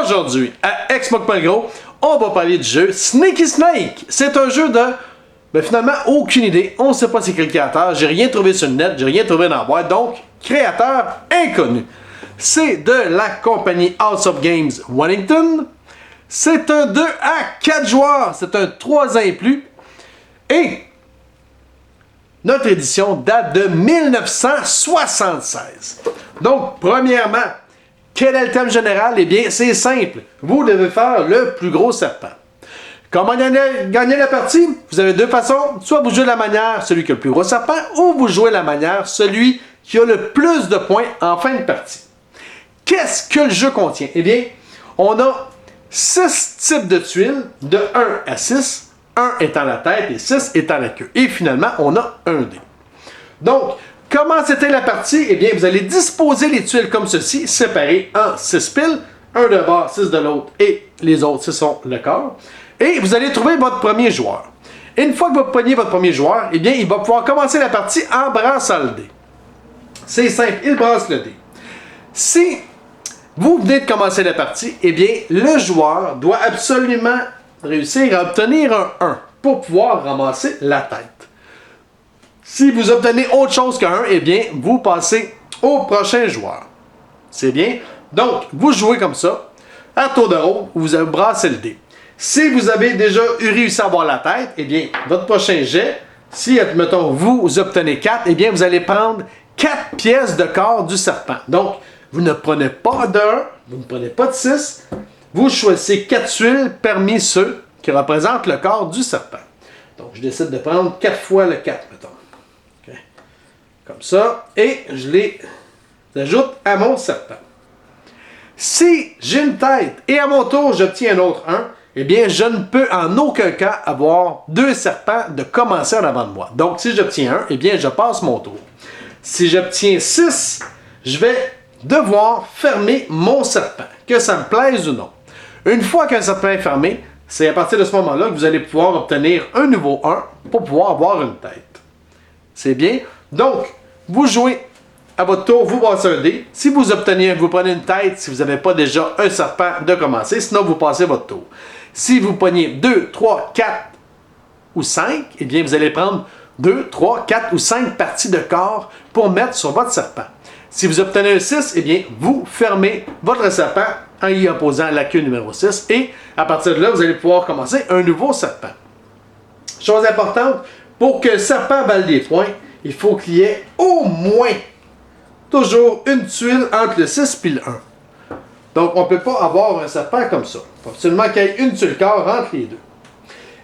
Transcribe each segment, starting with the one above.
Aujourd'hui, à Xbox.gros, on va parler du jeu Sneaky Snake. C'est un jeu de... finalement, aucune idée. On ne sait pas c'est quel créateur. J'ai rien trouvé sur le net, j'ai rien trouvé dans la boîte. Donc, créateur inconnu. C'est de la compagnie House of Games Wellington. C'est un 2 à 4 joueurs. C'est un 3 ans et plus. Et notre édition date de 1976. Donc, premièrement, quel est le thème général? Eh bien, c'est simple. Vous devez faire le plus gros serpent. Comment gagner la partie? Vous avez deux façons. Soit vous jouez de la manière celui qui a le plus gros serpent, ou vous jouez de la manière celui qui a le plus de points en fin de partie. Qu'est-ce que le jeu contient? Eh bien, on a 6 types de tuiles, de 1 à 6, 1 étant la tête et 6 étant la queue. Et finalement, on a un dé. Donc, comment c'était la partie? Eh bien, vous allez disposer les tuiles comme ceci, séparées en 6 piles, 1 de bord, 6 de l'autre, et les autres, ce sont le corps. Et vous allez trouver votre premier joueur. Et une fois que vous pognez votre premier joueur, eh bien, il va pouvoir commencer la partie en brassant le dé. C'est simple, il brasse le dé. Si vous venez de commencer la partie, eh bien, le joueur doit absolument réussir à obtenir un 1 pour pouvoir ramasser la tête. Si vous obtenez autre chose qu'un 1, eh bien, vous passez au prochain joueur. C'est bien? Donc, vous jouez comme ça, à tour de rôle, vous avez brassé le dé. Si vous avez déjà réussi à avoir la tête, eh bien, votre prochain jet, si, admettons, vous obtenez 4, eh bien, vous allez prendre 4 pièces de corps du serpent. Donc, vous ne prenez pas de 1, vous ne prenez pas de 6, vous choisissez 4 tuiles parmi ceux qui représentent le corps du serpent. Donc, je décide de prendre 4 fois le 4, mettons. Okay. Comme ça, et je les ajoute à mon serpent. Si j'ai une tête et à mon tour, j'obtiens un autre 1, eh bien, je ne peux en aucun cas avoir 2 serpents de commencer en avant de moi. Donc, si j'obtiens 1, eh bien, je passe mon tour. Si j'obtiens 6, je vais devoir fermer mon serpent, que ça me plaise ou non. Une fois qu'un serpent est fermé, c'est à partir de ce moment-là que vous allez pouvoir obtenir un nouveau 1 pour pouvoir avoir une tête. C'est bien? Donc, vous jouez à votre tour, vous brassez un dé. Si vous obtenez, vous prenez une tête si vous n'avez pas déjà un serpent de commencer, sinon vous passez votre tour. Si vous prenez 2, 3, 4 ou 5, eh bien vous allez prendre 2, 3, 4 ou 5 parties de corps pour mettre sur votre serpent. Si vous obtenez un 6, eh bien vous fermez votre serpent en y opposant la queue numéro 6 et à partir de là, vous allez pouvoir commencer un nouveau serpent. Chose importante, pour que le serpent vaille des points, il faut qu'il y ait au moins toujours une tuile entre le 6 et le 1. Donc, on ne peut pas avoir un serpent comme ça. Il faut absolument qu'il y ait une tuile corps entre les deux.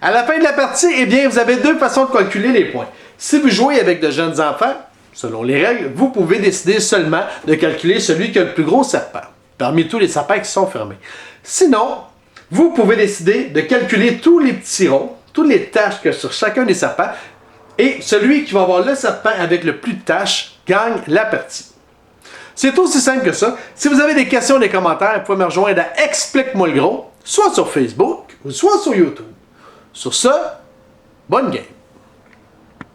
À la fin de la partie, eh bien, vous avez deux façons de calculer les points. Si vous jouez avec de jeunes enfants, selon les règles, vous pouvez décider seulement de calculer celui qui a le plus gros serpent, parmi tous les serpents qui sont fermés. Sinon, vous pouvez décider de calculer tous les petits ronds, toutes les taches qu'il y a sur chacun des serpents, et celui qui va avoir le serpent avec le plus de taches gagne la partie. C'est aussi simple que ça. Si vous avez des questions, des commentaires, vous pouvez me rejoindre à Explique-moi le gros, soit sur Facebook, ou soit sur YouTube. Sur ce, bonne game!